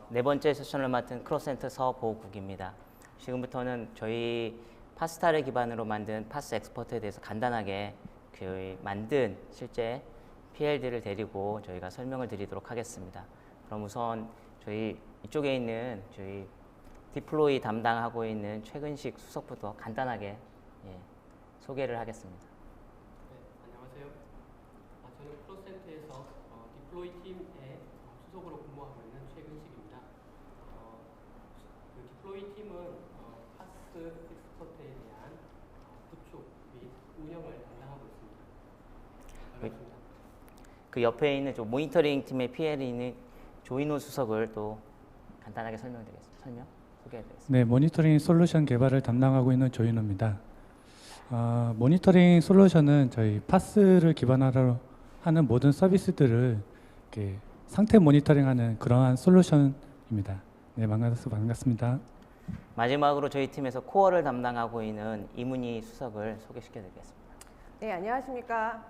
네 번째 세션을 맡은 크로스센터 서보국입니다. 지금부터는 저희 파스타를 기반으로 만든 파스 엑스퍼트에 대해서 간단하게 만든 실제 PLD를 데리고 저희가 설명을 드리도록 하겠습니다. 그럼 우선 저희 이쪽에 있는 저희 디플로이 담당하고 있는 최근식 수석부터 간단하게 소개를 하겠습니다. 네, 안녕하세요. 저는 크로스센터에서 디플로이 팀의 수석으로 근무하고 있는 최근식입니다. 그 디플로이 팀은 파스 엑스퍼트에 대한 구축 및 운영을 담당하고 있습니다. 반갑습니다. 그 옆에 있는 모니터링 팀의 PL인 조인호 수석을 또 간단하게 소개해드리겠습니다. 네, 모니터링 솔루션 개발을 담당하고 있는 조인호입니다. 모니터링 솔루션은 저희 파스를 기반으로 하는 모든 서비스들을 이렇게 상태 모니터링하는 그러한 솔루션입니다. 네, 반갑습니다. 마지막으로 저희 팀에서 코어를 담당하고 있는 이문희 수석을 소개시켜드리겠습니다. 네, 안녕하십니까.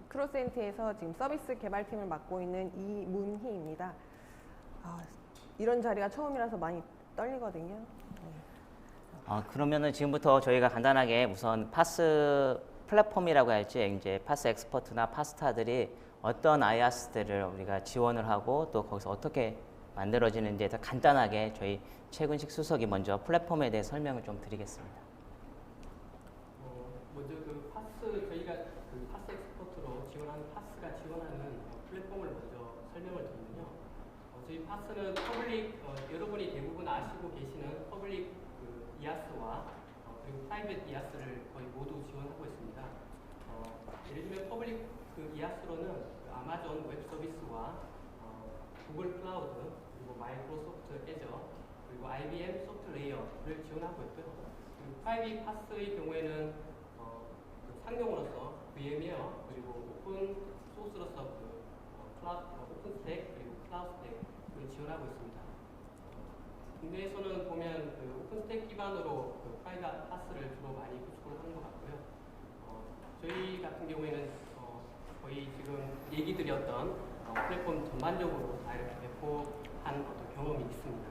크로스센터에서 지금 서비스 개발팀을 맡고 있는 이문희입니다. 이런 자리가 처음이라서 많이 떨리거든요. 그러면은 지금부터 저희가 간단하게 우선 파스 플랫폼이라고 할지 이제 파스 엑스퍼트나 파스타들이 어떤 IaaS들을 우리가 지원을 하고 또 거기서 어떻게 만들어지는지에 대해서 간단하게 저희 최근식 수석이 먼저 플랫폼에 대해 설명을 좀 드리겠습니다. 먼저 저희가 파스 엑스퍼트로 지원하는 파스가 지원하는 플랫폼을 먼저 설명을 드리면요. 저희 파스는 여러분이 대부분 아시고 계시는 퍼블릭 이아스와 그리고 프라이빗 이아스를 거의 모두 지원하고 있습니다. 예를 들면 퍼블릭 이아스로는 아마존 웹 서비스와 구글 클라우드 그리고 마이크로소프트 애저 그리고 IBM 소프트 레이어를 지원하고 있고요. 그리고 프라이빗 파스의 경우에는 상용으로서 VM웨어 그리고 오픈 소스로서 오픈 스택 그리고 클라우드 스택을 지원하고 있습니다. 국내에서는 보면 오픈 스택 기반으로 프라이빗 파스를 주로 많이 구축을 하는 것 같고요. 저희 같은 경우에는 거의 지금 얘기 드렸던 플랫폼 전반적으로 다 이렇게 배포한 경험이 있습니다.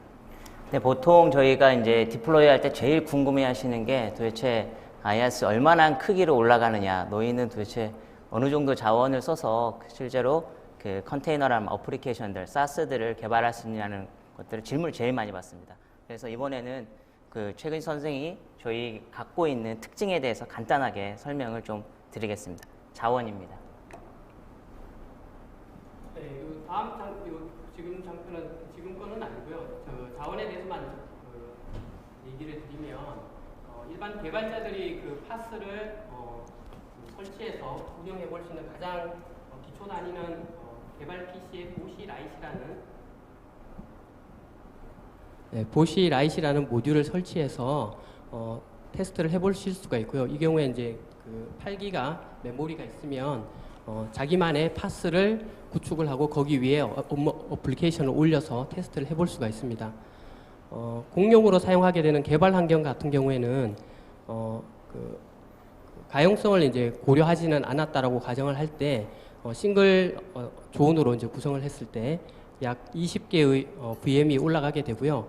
네, 보통 저희가 이제 디플로이 할 때 제일 궁금해 하시는 게 도대체 IaaS 얼마나 크기로 올라가느냐, 너희는 도대체 어느 정도 자원을 써서 실제로 그 컨테이너랑 어플리케이션들, SaaS들을 개발할 수 있냐는 것들을 질문을 제일 많이 받습니다. 그래서 이번에는 그 최근 선생이 저희 갖고 있는 특징에 대해서 간단하게 설명을 좀 드리겠습니다. 자원입니다. 네, 지금 장표는 지금 거는 아니고요. 자원에 대해서만 얘기를 드리면 일반 개발자들이 그 파스를 설치해서 운영해 볼 수 있는 가장 기초 단위는 개발 PC의 보시 라이시라는 모듈을 설치해서 테스트를 해보실 수가 있고요. 이 경우에 이제 그 8기가 메모리가 있으면 자기만의 파스를 구축을 하고 거기 위에 어플리케이션을 올려서 테스트를 해볼 수가 있습니다. 공용으로 사용하게 되는 개발 환경 같은 경우에는 가용성을 이제 고려하지는 않았다라고 가정을 할 때 싱글 존으로 이제 구성을 했을 때 약 20개의 VM이 올라가게 되고요.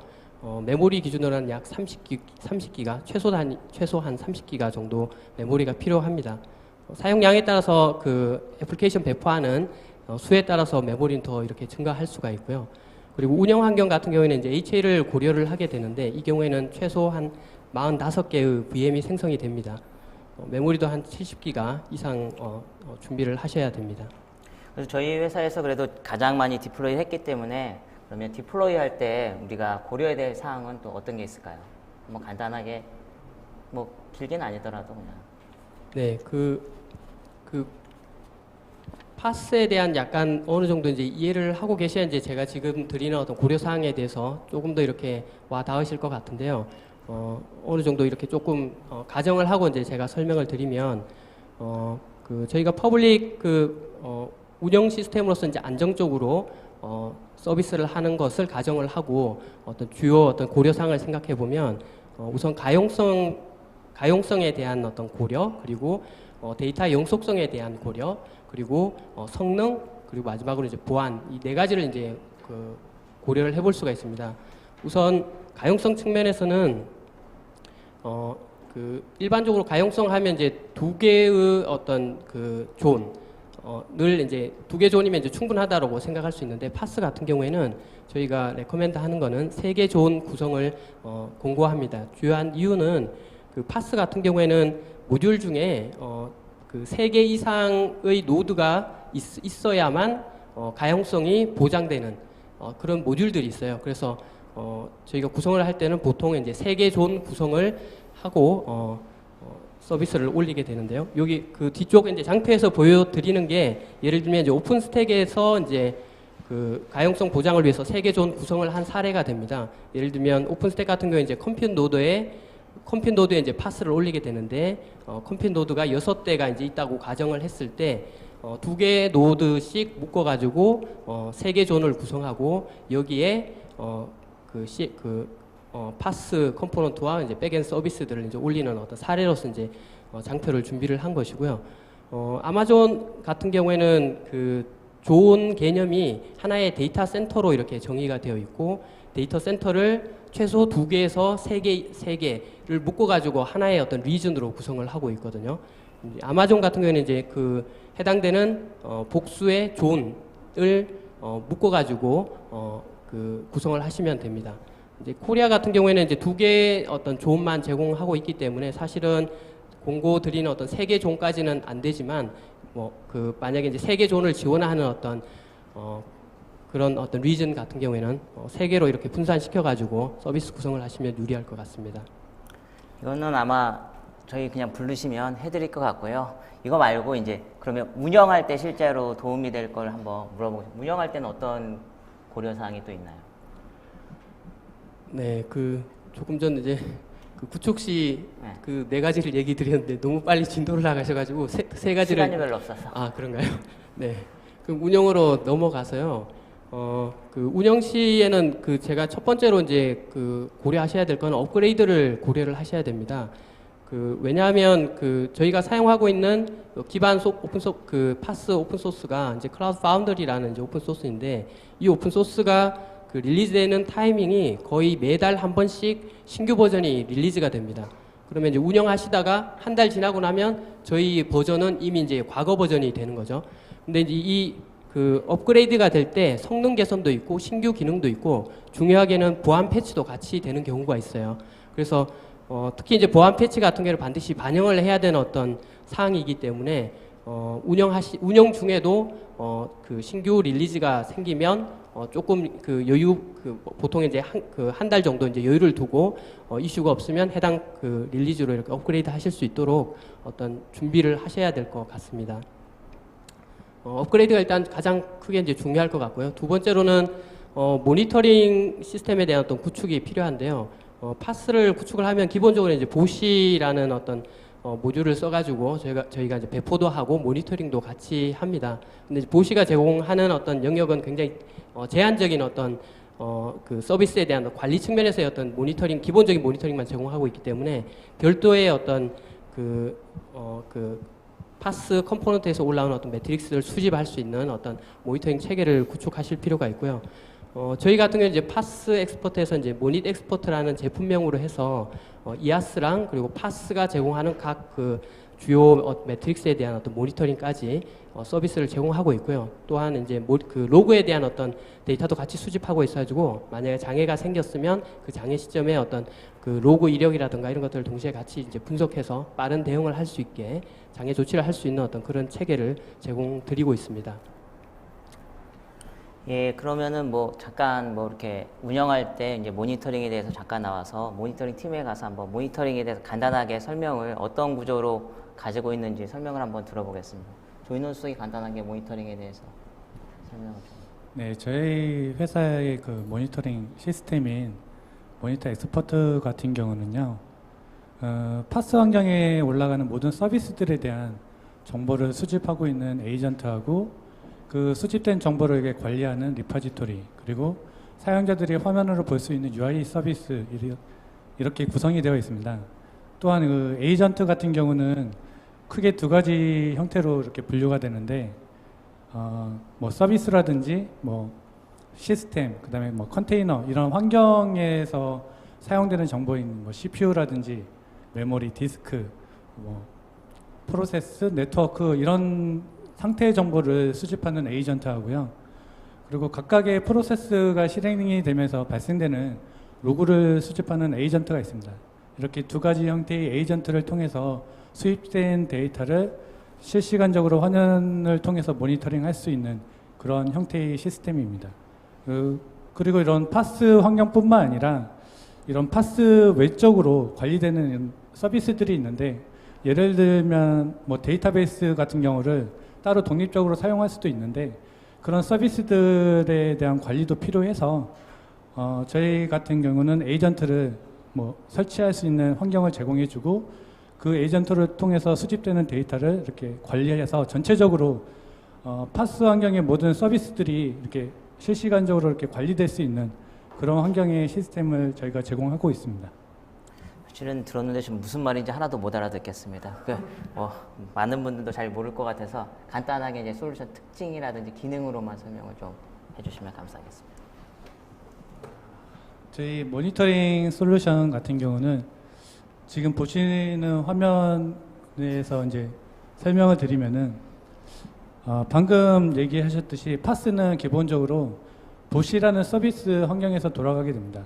메모리 기준으로는 약 30기가 최소한 30기가 정도 메모리가 필요합니다. 사용량에 따라서 그 애플리케이션 배포하는 수에 따라서 메모리는 더 이렇게 증가할 수가 있고요. 그리고 운영 환경 같은 경우에는 이제 HA를 고려를 하게 되는데 이 경우에는 최소한 45개의 VM이 생성이 됩니다. 메모리도 한 70기가 이상 준비를 하셔야 됩니다. 그래서 저희 회사에서 그래도 가장 많이 디플로이 했기 때문에 그러면 디플로이 할 때 우리가 고려해야 될 사항은 또 어떤 게 있을까요? 뭐 간단하게 뭐 길게는 아니더라도 그냥. 네, 그 파스에 대한 약간 어느 정도 이제 이해를 하고 계셔야지 제가 지금 드리는 어떤 고려 사항에 대해서 조금 더 이렇게 와 닿으실 것 같은데요. 어느 정도 이렇게 조금 가정을 하고 이제 제가 설명을 드리면 저희가 퍼블릭 운영 시스템으로서 이제 안정적으로 서비스를 하는 것을 가정을 하고 주요 어떤 고려사항을 생각해 보면 우선 가용성에 대한 어떤 고려 그리고 데이터 영속성에 대한 고려 그리고 성능 그리고 마지막으로 이제 보안 이 네 가지를 이제 고려를 해볼 수가 있습니다. 우선 가용성 측면에서는 일반적으로 가용성 하면 이제 두 개의 어떤 존을 이제 두 개 존이면 이제 충분하다고 생각할 수 있는데, 파스 같은 경우에는 저희가 레코멘드 하는 거는 세 개 존 구성을 권고합니다. 주요한 이유는 그 파스 같은 경우에는 모듈 중에 그 세 개 이상의 노드가 있어야만 가용성이 보장되는 그런 모듈들이 있어요. 그래서 저희가 구성을 할 때는 보통 이제 세 개 존 구성을 하고 서비스를 올리게 되는데요. 여기 그 뒤쪽 이제 장표에서 보여드리는 게, 예를 들면 이제 오픈스택에서 이제 그 가용성 보장을 위해서 세 개 존 구성을 한 사례가 됩니다. 예를 들면 오픈스택 같은 경우에 이제 컴퓨트 노드에 이제 파스를 올리게 되는데, 컴퓨트 노드가 6대가 이제 있다고 가정을 했을 때, 두 개의 노드씩 묶어가지고 세 개 존을 구성하고, 여기에 파스 컴포넌트와 이제 백엔드 서비스들을 이제 올리는 어떤 사례로서 이제 장표를 준비를 한 것이고요. 아마존 같은 경우에는 그 존 개념이 하나의 데이터 센터로 이렇게 정의가 되어 있고, 데이터 센터를 최소 2개에서 3개를 묶어가지고 하나의 어떤 리전으로 구성을 하고 있거든요. 아마존 같은 경우에는 이제 그 해당되는 복수의 존을 묶어가지고 그 구성을 하시면 됩니다. 이제 코리아 같은 경우에는 이제 2개의 어떤 존만 제공하고 있기 때문에 사실은 공고 드리는 어떤 3개 존까지는 안 되지만, 만약에 이제 3개 존을 지원하는 어떤 그런 어떤 리전 같은 경우에는 3개로 이렇게 분산시켜가지고 서비스 구성을 하시면 유리할 것 같습니다. 이거는 아마 저희 그냥 부르시면 해드릴 것 같고요. 이거 말고 이제 그러면 운영할 때 실제로 도움이 될 걸 한번 물어보겠습니다. 운영할 때는 어떤 고려사항이 또 있나요? 네, 조금 전 이제 구축 시 그 4가지를 얘기 드렸는데 너무 빨리 진도를 나가셔가지고 세 가지를. 시간이 별로 없어서. 아, 그런가요? 네. 운영으로 넘어가서요. 운영 시에는 제가 첫 번째로 이제 고려하셔야 될 건 업그레이드를 고려를 하셔야 됩니다. 왜냐하면 저희가 사용하고 있는 기반 파스 오픈 소스가 이제 클라우드 파운더리라는 이제 오픈 소스인데, 이 오픈 소스가 릴리즈되는 타이밍이 거의 매달 한 번씩 신규 버전이 릴리즈가 됩니다. 그러면 이제 운영하시다가 한 달 지나고 나면 저희 버전은 이미 이제 과거 버전이 되는 거죠. 근데 이제 업그레이드가 될 때 성능 개선도 있고 신규 기능도 있고, 중요하게는 보안 패치도 같이 되는 경우가 있어요. 그래서 특히 이제 보안 패치 같은 경우를 반드시 반영을 해야 되는 어떤 사항이기 때문에 운영 중에도 신규 릴리즈가 생기면 조금 보통 이제 한 달 정도 이제 여유를 두고 이슈가 없으면 해당 릴리즈로 이렇게 업그레이드 하실 수 있도록 어떤 준비를 하셔야 될 것 같습니다. 업그레이드가 일단 가장 크게 이제 중요할 것 같고요. 두 번째로는 모니터링 시스템에 대한 어떤 구축이 필요한데요. 파스를 구축을 하면 기본적으로 이제 보시라는 어떤 모듈을 써가지고 저희가 이제 배포도 하고 모니터링도 같이 합니다. 근데 보시가 제공하는 어떤 영역은 굉장히 제한적인 어떤 서비스에 대한 관리 측면에서의 어떤 모니터링, 기본적인 모니터링만 제공하고 있기 때문에 별도의 어떤 파스 컴포넌트에서 올라오는 어떤 매트릭스를 수집할 수 있는 어떤 모니터링 체계를 구축하실 필요가 있고요. 저희 같은 경우는 이제 파스 엑스퍼트에서 이제 모닛 엑스퍼트라는 제품명으로 해서 이아스랑 그리고 파스가 제공하는 각 주요 매트릭스에 대한 어떤 모니터링까지 서비스를 제공하고 있고요. 또한 이제 로그에 대한 어떤 데이터도 같이 수집하고 있어가지고 만약에 장애가 생겼으면 그 장애 시점에 어떤 로그 이력이라든가 이런 것들을 동시에 같이 이제 분석해서 빠른 대응을 할 수 있게 장애 조치를 할 수 있는 어떤 그런 체계를 제공드리고 있습니다. 예, 그러면은 잠깐 이렇게 운영할 때 이제 모니터링에 대해서 잠깐 나와서 모니터링 팀에 가서 한번 모니터링에 대해서 간단하게 설명을 어떤 구조로 가지고 있는지 설명을 한번 들어보겠습니다. 조인원 수석이 간단하게 모니터링에 대해서 설명을 좀. 네, 저희 회사의 모니터링 시스템인 모니터 엑스퍼트 같은 경우는요, 파스 환경에 올라가는 모든 서비스들에 대한 정보를 수집하고 있는 에이전트하고 그 수집된 정보를 이렇게 관리하는 리파지토리, 그리고 사용자들이 화면으로 볼 수 있는 UI 서비스, 이렇게 구성이 되어 있습니다. 또한 에이전트 같은 경우는 크게 2가지 형태로 이렇게 분류가 되는데, 서비스라든지 시스템, 그다음에 뭐 컨테이너 이런 환경에서 사용되는 정보인 뭐 CPU라든지 메모리, 디스크, 뭐 프로세스, 네트워크 이런 상태의 정보를 수집하는 에이전트하고요. 그리고 각각의 프로세스가 실행이 되면서 발생되는 로그를 수집하는 에이전트가 있습니다. 이렇게 두 가지 형태의 에이전트를 통해서 수입된 데이터를 실시간적으로 화면을 통해서 모니터링할 수 있는 그런 형태의 시스템입니다. 그리고 이런 파스 환경뿐만 아니라 이런 파스 외적으로 관리되는 서비스들이 있는데, 예를 들면 뭐 데이터베이스 같은 경우를 따로 독립적으로 사용할 수도 있는데, 그런 서비스들에 대한 관리도 필요해서 저희 같은 경우는 에이전트를 뭐 설치할 수 있는 환경을 제공해주고, 그 에이전트를 통해서 수집되는 데이터를 이렇게 관리해서 전체적으로 파스 환경의 모든 서비스들이 이렇게 실시간적으로 이렇게 관리될 수 있는 그런 환경의 시스템을 저희가 제공하고 있습니다. 사실은 들었는데 지금 무슨 말인지 하나도 못 알아듣겠습니다. 많은 분들도 잘 모를 것 같아서 간단하게 이제 솔루션 특징이라든지 기능으로만 설명을 좀 해주시면 감사하겠습니다. 저희 모니터링 솔루션 같은 경우는 지금 보시는 화면에서 이제 설명을 드리면은 방금 얘기하셨듯이 파스는 기본적으로 보시라는 서비스 환경에서 돌아가게 됩니다.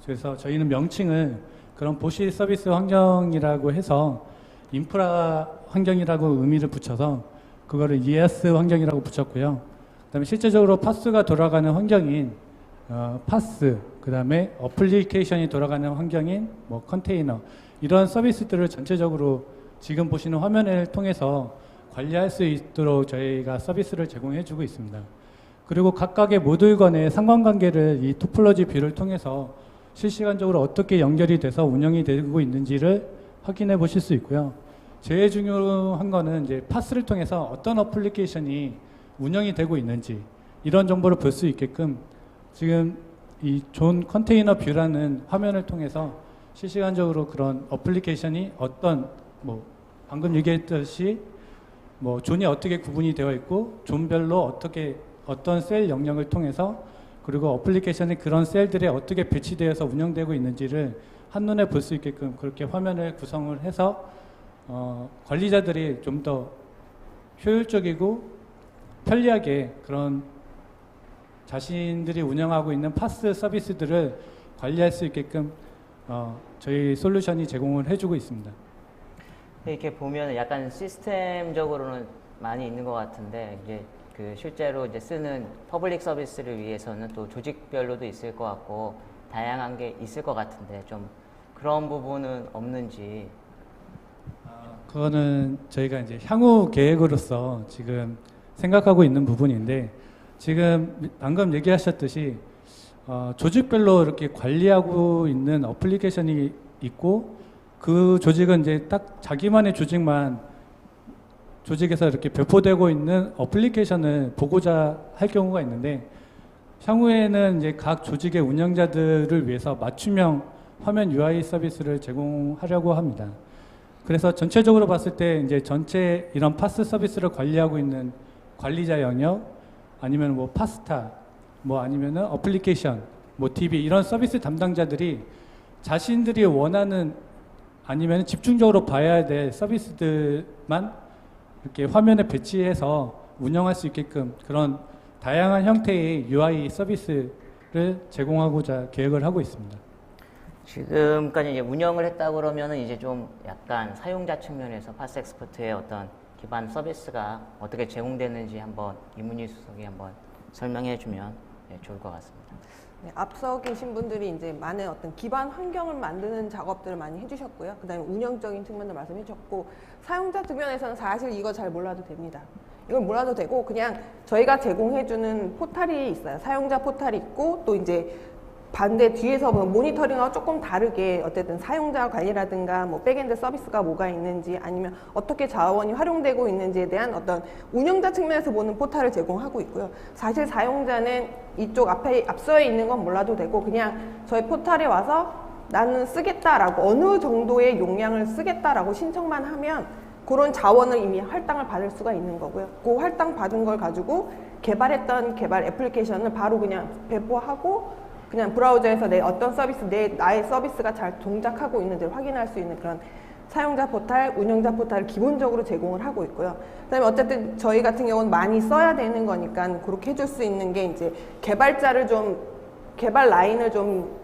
그래서 저희는 명칭을 그런 보시 서비스 환경이라고 해서 인프라 환경이라고 의미를 붙여서 그거를 ES 환경이라고 붙였고요. 그다음에 실제적으로 파스가 돌아가는 환경인 파스, 그다음에 어플리케이션이 돌아가는 환경인 뭐 컨테이너, 이런 서비스들을 전체적으로 지금 보시는 화면을 통해서 관리할 수 있도록 저희가 서비스를 제공해주고 있습니다. 그리고 각각의 모듈 간의 상관관계를 이 토폴로지 뷰를 통해서 실시간적으로 어떻게 연결이 돼서 운영이 되고 있는지를 확인해 보실 수 있고요. 제일 중요한 거는 이제 파스를 통해서 어떤 어플리케이션이 운영이 되고 있는지 이런 정보를 볼 수 있게끔 지금 이 존 컨테이너 뷰라는 화면을 통해서 실시간적으로 그런 어플리케이션이 어떤 뭐 방금 얘기했듯이 뭐 존이 어떻게 구분이 되어 있고 존별로 어떻게 어떤 셀 영역을 통해서 그리고 어플리케이션이 그런 셀들에 어떻게 배치되어서 운영되고 있는지를 한눈에 볼 수 있게끔 그렇게 화면을 구성을 해서 관리자들이 좀 더 효율적이고 편리하게 그런 자신들이 운영하고 있는 파스 서비스들을 관리할 수 있게끔 저희 솔루션이 제공을 해주고 있습니다. 이렇게 보면 약간 시스템적으로는 많이 있는 것 같은데, 이제 그 실제로 이제 쓰는 퍼블릭 서비스를 위해서는 또 조직별로도 있을 것 같고 다양한 게 있을 것 같은데 좀 그런 부분은 없는지. 그거는 저희가 이제 향후 계획으로서 지금 생각하고 있는 부분인데, 지금 방금 얘기하셨듯이 조직별로 이렇게 관리하고 있는 어플리케이션이 있고, 그 조직은 이제 딱 자기만의 조직에서 이렇게 배포되고 있는 어플리케이션을 보고자 할 경우가 있는데, 향후에는 이제 각 조직의 운영자들을 위해서 맞춤형 화면 UI 서비스를 제공하려고 합니다. 그래서 전체적으로 봤을 때 이제 전체 이런 파스 서비스를 관리하고 있는 관리자 영역, 아니면 뭐 파스타, 뭐 아니면은 어플리케이션, 뭐 DB 이런 서비스 담당자들이 자신들이 원하는 아니면 집중적으로 봐야 될 서비스들만 이렇게 화면에 배치해서 운영할 수 있게끔 그런 다양한 형태의 UI 서비스를 제공하고자 계획을 하고 있습니다. 지금까지 이제 운영을 했다 그러면은 이제 좀 약간 사용자 측면에서 파스 엑스퍼트의 어떤 기반 서비스가 어떻게 제공되는지 한번 이문희 수석이 한번 설명해 주면 좋을 것 같습니다. 네, 앞서 계신 분들이 이제 많은 어떤 기반 환경을 만드는 작업들을 많이 해주셨고요. 그 다음에 운영적인 측면도 말씀해 주셨고, 사용자 측면에서는 사실 이거 잘 몰라도 됩니다. 이건 몰라도 되고, 그냥 저희가 제공해주는 포탈이 있어요. 사용자 포탈이 있고, 또 이제 반대 뒤에서 모니터링하고 조금 다르게 어쨌든 사용자 관리라든가 뭐 백엔드 서비스가 뭐가 있는지, 아니면 어떻게 자원이 활용되고 있는지에 대한 어떤 운영자 측면에서 보는 포탈을 제공하고 있고요. 사실 사용자는 이쪽 앞서에 있는 건 몰라도 되고, 그냥 저희 포탈에 와서 나는 쓰겠다라고 어느 정도의 용량을 쓰겠다라고 신청만 하면 그런 자원을 이미 할당을 받을 수가 있는 거고요. 그 할당 받은 걸 가지고 개발했던 개발 애플리케이션을 바로 그냥 배포하고 그냥 브라우저에서 내 어떤 서비스, 나의 서비스가 잘 동작하고 있는지를 확인할 수 있는 그런 사용자 포탈, 운영자 포탈을 기본적으로 제공을 하고 있고요. 그다음에 어쨌든 저희 같은 경우는 많이 써야 되는 거니까 그렇게 해줄 수 있는 게 이제 개발자를 좀 개발 라인을 좀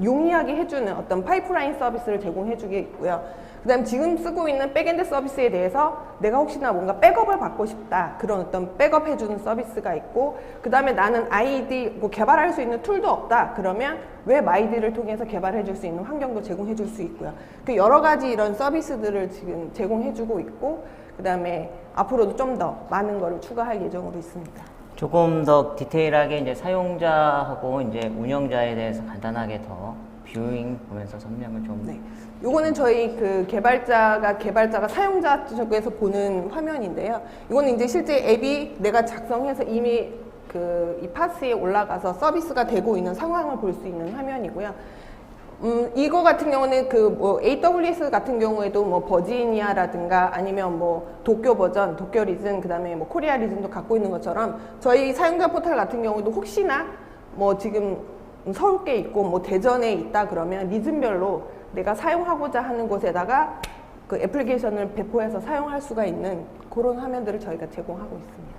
용이하게 해주는 어떤 파이프라인 서비스를 제공해주게 있고요. 그다음 지금 쓰고 있는 백엔드 서비스에 대해서 내가 혹시나 뭔가 백업을 받고 싶다 그런 어떤 백업 해주는 서비스가 있고, 그다음에 나는 아이디 뭐 개발할 수 있는 툴도 없다 그러면 웹 아이디를 통해서 개발해줄 수 있는 환경도 제공해줄 수 있고요. 그 여러 가지 이런 서비스들을 지금 제공해주고 있고, 그다음에 앞으로도 좀 더 많은 거를 추가할 예정으로 있습니다. 조금 더 디테일하게 이제 사용자하고 이제 운영자에 대해서 간단하게 더 뷰잉 보면서 설명을 좀. 네. 요거는 저희 그 개발자가 사용자 쪽에서 보는 화면인데요. 이거는 이제 실제 앱이 내가 작성해서 이미 이 파스에 올라가서 서비스가 되고 있는 상황을 볼 수 있는 화면이고요. 이거 같은 경우는 뭐 AWS 같은 경우에도 뭐 버지니아라든가 아니면 뭐 도쿄 버전, 도쿄 리즌, 그 다음에 뭐 코리아 리즌도 갖고 있는 것처럼 저희 사용자 포털 같은 경우도 혹시나 뭐 지금 서울에 있고 뭐 대전에 있다 그러면 리즌별로 내가 사용하고자 하는 곳에다가 그 애플리케이션을 배포해서 사용할 수가 있는 그런 화면들을 저희가 제공하고 있습니다.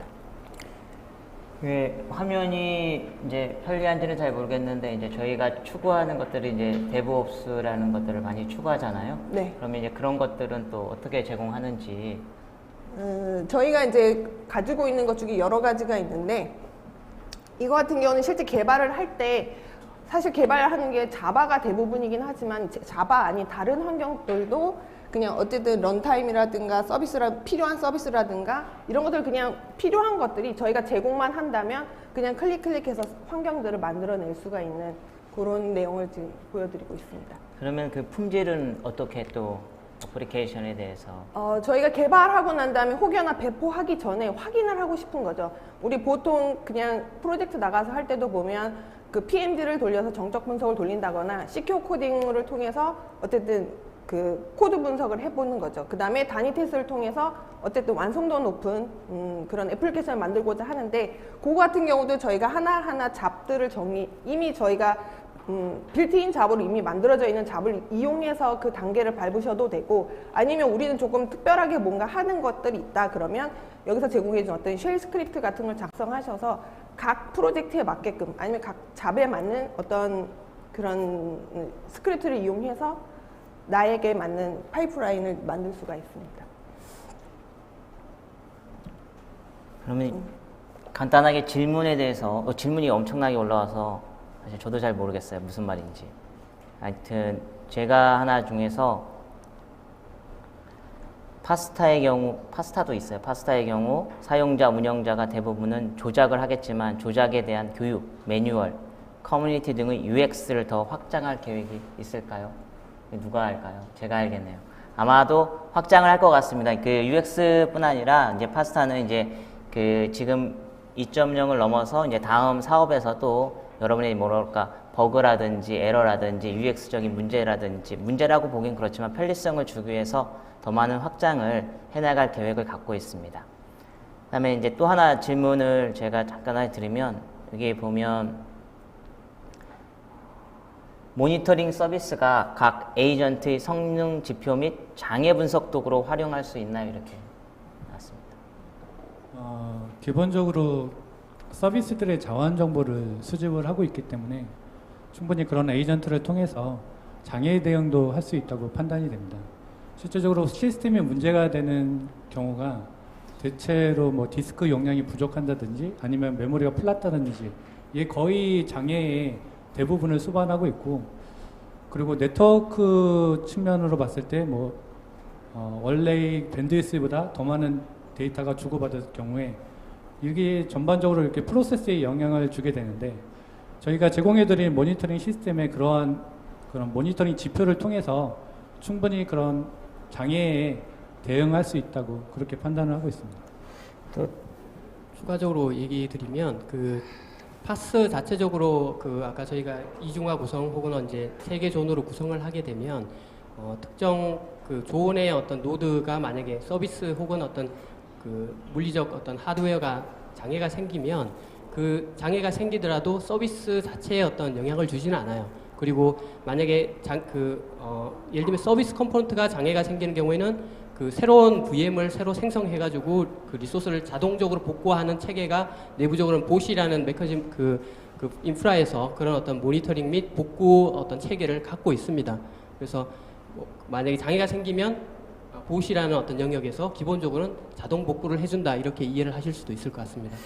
그 화면이 이제 편리한지는 잘 모르겠는데 이제 저희가 추구하는 것들이 이제 데브옵스라는 것들을 많이 추구하잖아요. 네. 그러면 이제 그런 것들은 또 어떻게 제공하는지. 저희가 이제 가지고 있는 것 중에 여러 가지가 있는데, 이거 같은 경우는 실제 개발을 할 때 사실 개발하는 게 자바가 대부분이긴 하지만 자바 아닌 다른 환경들도 그냥 어쨌든 런타임이라든가 필요한 서비스라든가 이런 것들 그냥 필요한 것들이 저희가 제공만 한다면 그냥 클릭해서 환경들을 만들어낼 수가 있는 그런 내용을 지금 보여드리고 있습니다. 그러면 그 품질은 어떻게 또 어플리케이션에 대해서? 저희가 개발하고 난 다음에 혹여나 배포하기 전에 확인을 하고 싶은 거죠. 우리 보통 그냥 프로젝트 나가서 할 때도 보면 그 PMG를 돌려서 정적 분석을 돌린다거나 시큐어 코딩을 통해서 어쨌든 그 코드 분석을 해보는 거죠. 그 다음에 단위 테스트를 통해서 어쨌든 완성도 높은 그런 애플리케이션을 만들고자 하는데, 그거 같은 경우도 저희가 하나하나 잡들을 이미 저희가 빌트인 잡으로 이미 만들어져 있는 잡을 이용해서 그 단계를 밟으셔도 되고, 아니면 우리는 조금 특별하게 뭔가 하는 것들이 있다 그러면 여기서 제공해준 어떤 쉘 스크립트 같은 걸 작성하셔서 각 프로젝트에 맞게끔 아니면 각 잡에 맞는 어떤 그런 스크립트를 이용해서 나에게 맞는 파이프라인을 만들 수가 있습니다. 그러면 간단하게 질문에 대해서 질문이 엄청나게 올라와서 사실 저도 잘 모르겠어요. 무슨 말인지. 하여튼 제가 하나 중에서 파스타도 있어요. 파스타의 경우 사용자, 운영자가 대부분은 조작을 하겠지만 조작에 대한 교육, 매뉴얼, 커뮤니티 등의 UX를 더 확장할 계획이 있을까요? 누가 할까요? 제가 알겠네요. 아마도 확장을 할 것 같습니다. 그 UX뿐 아니라 이제 파스타는 이제 그 지금 2.0을 넘어서 이제 다음 사업에서 또 여러분이 뭐랄까 버그라든지 에러라든지 UX적인 문제라든지, 문제라고 보긴 그렇지만 편리성을 주기 위해서 더 많은 확장을 해나갈 계획을 갖고 있습니다. 그다음에 이제 또 하나 질문을 제가 잠깐 드리면, 여기 보면 모니터링 서비스가 각 에이전트의 성능 지표 및 장애 분석 도구로 활용할 수 있나요? 이렇게 나왔습니다. 기본적으로 서비스들의 자원 정보를 수집을 하고 있기 때문에 충분히 그런 에이전트를 통해서 장애 대응도 할 수 있다고 판단이 됩니다. 실제적으로 시스템에 문제가 되는 경우가 대체로 뭐 디스크 용량이 부족한다든지 아니면 메모리가 플랫하다든지, 이게 거의 장애의 대부분을 수반하고 있고, 그리고 네트워크 측면으로 봤을 때 뭐 원래의 밴드위스보다 더 많은 데이터가 주고받을 경우에 이게 전반적으로 이렇게 프로세스에 영향을 주게 되는데, 저희가 제공해드린 모니터링 시스템의 그런 모니터링 지표를 통해서 충분히 그런 장애에 대응할 수 있다고 그렇게 판단을 하고 있습니다. 또 추가적으로 얘기 드리면 그 파스 자체적으로 그 아까 저희가 이중화 구성 혹은 이제 3개 존으로 구성을 하게 되면 특정 그 조언의 어떤 노드가 만약에 서비스 혹은 어떤 그 물리적 어떤 하드웨어가 장애가 생기면 그 장애가 생기더라도 서비스 자체에 어떤 영향을 주지는 않아요. 그리고 만약에 예를 들면 서비스 컴포넌트가 장애가 생기는 경우에는 그 새로운 VM을 새로 생성해가지고 그 리소스를 자동적으로 복구하는 체계가 내부적으로는 보시라는 메커니즘 그 인프라에서 그런 어떤 모니터링 및 복구 어떤 체계를 갖고 있습니다. 그래서 만약에 장애가 생기면 보시라는 어떤 영역에서 기본적으로는 자동 복구를 해준다 이렇게 이해를 하실 수도 있을 것 같습니다.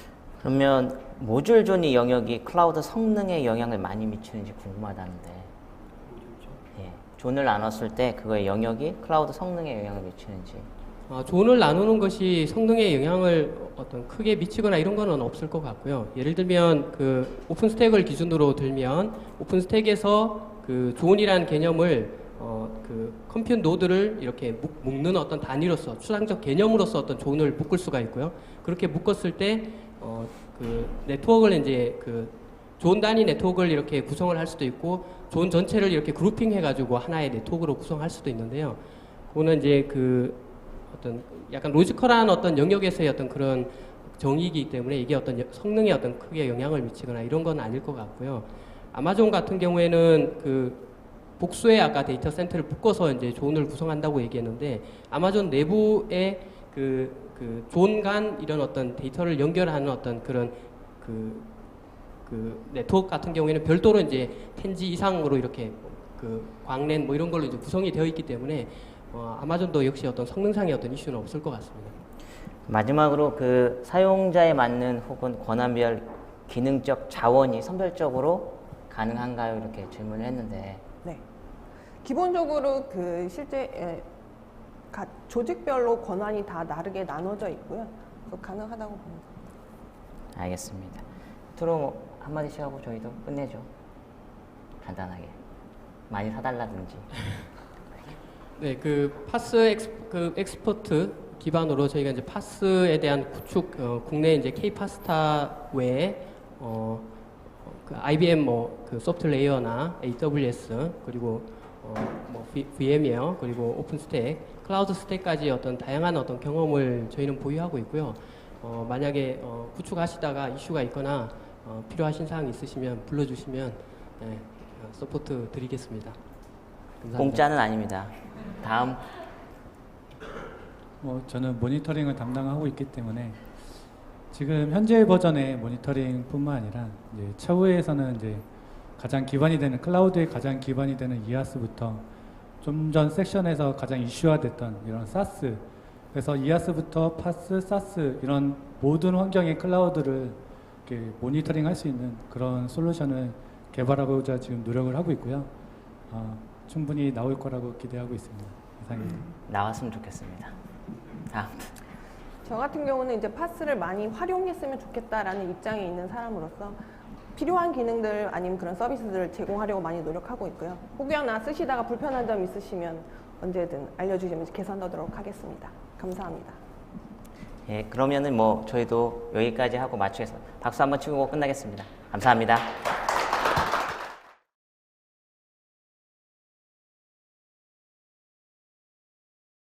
그러면 모듈 존이 영역이 클라우드 성능에 영향을 많이 미치는지 궁금하다는데. 예, 존을 나눴을 때 그거의 영역이 클라우드 성능에 영향을 미치는지. 존을 나누는 것이 성능에 영향을 어떤 크게 미치거나 이런 거는 없을 것 같고요. 예를 들면 그 오픈스택을 기준으로 들면 오픈스택에서 그 존이라는 개념을 그 컴퓨터 노드를 이렇게 묶는 어떤 단위로서 추상적 개념으로서 어떤 존을 묶을 수가 있고요. 그렇게 묶었을 때 그 네트워크를 이제 그 존 단위 네트워크를 이렇게 구성을 할 수도 있고 존 전체를 이렇게 그룹핑 해가지고 하나의 네트워크로 구성할 수도 있는데요. 그거는 이제 그 어떤 약간 로지컬한 어떤 영역에서의 어떤 그런 정의이기 때문에 이게 어떤 성능에 어떤 크게 영향을 미치거나 이런 건 아닐 것 같고요. 아마존 같은 경우에는 그 복수의 아까 데이터 센터를 묶어서 이제 존을 구성한다고 얘기했는데 아마존 내부에 그 존 간 이런 어떤 데이터를 연결하는 어떤 그런 그 네트워크 같은 경우에는 별도로 이제 10G 이상으로 이렇게 그 광랜 뭐 이런 걸로 이제 구성이 되어 있기 때문에 아마존도 역시 어떤 성능상의 어떤 이슈는 없을 것 같습니다. 마지막으로 그 사용자에 맞는 혹은 권한별 기능적 자원이 선별적으로 가능한가요? 이렇게 질문을 했는데. 네. 기본적으로 그 실제 조직별로 권한이 다 다르게 나눠져 있고요. 그래서 가능하다고 봅니다. 알겠습니다. 트로 한마디씩 하고 저희도 끝내죠. 간단하게. 많이 사달라든지. 네, 그 파스 엑스퍼트 기반으로 저희가 이제 파스에 대한 구축 국내 이제 K파스타 외에 그 IBM 그 소프트 레이어나 AWS 그리고 VM웨어 그리고 오픈스택, 클라우드 스택까지 어떤 다양한 어떤 경험을 저희는 보유하고 있고요. 만약에 구축하시다가 이슈가 있거나 필요하신 사항이 있으시면 불러주시면 네, 서포트 드리겠습니다. 감사합니다. 공짜는 아닙니다. 다음. 저는 모니터링을 담당하고 있기 때문에 지금 현재 버전의 모니터링뿐만 아니라 이제 차후에서는 이제 가장 기반이 되는 클라우드의 가장 기반이 되는 이아스부터 좀 전 섹션에서 가장 이슈화됐던 이런 사스, 그래서 이아스부터 파스, 사스 이런 모든 환경의 클라우드를 이렇게 모니터링 할 수 있는 그런 솔루션을 개발하고자 지금 노력을 하고 있고요. 충분히 나올 거라고 기대하고 있습니다. 이상입니다. 나왔으면 좋겠습니다. 다음. 저 같은 경우는 이제 파스를 많이 활용했으면 좋겠다라는 입장에 있는 사람으로서 필요한 기능들 아니면 그런 서비스들을 제공하려고 많이 노력하고 있고요. 혹여나 쓰시다가 불편한 점 있으시면 언제든 알려주시면 개선하도록 하겠습니다. 감사합니다. 예, 그러면은 뭐 저희도 여기까지 하고 마치겠습니다. 박수 한번 치고 끝나겠습니다. 감사합니다.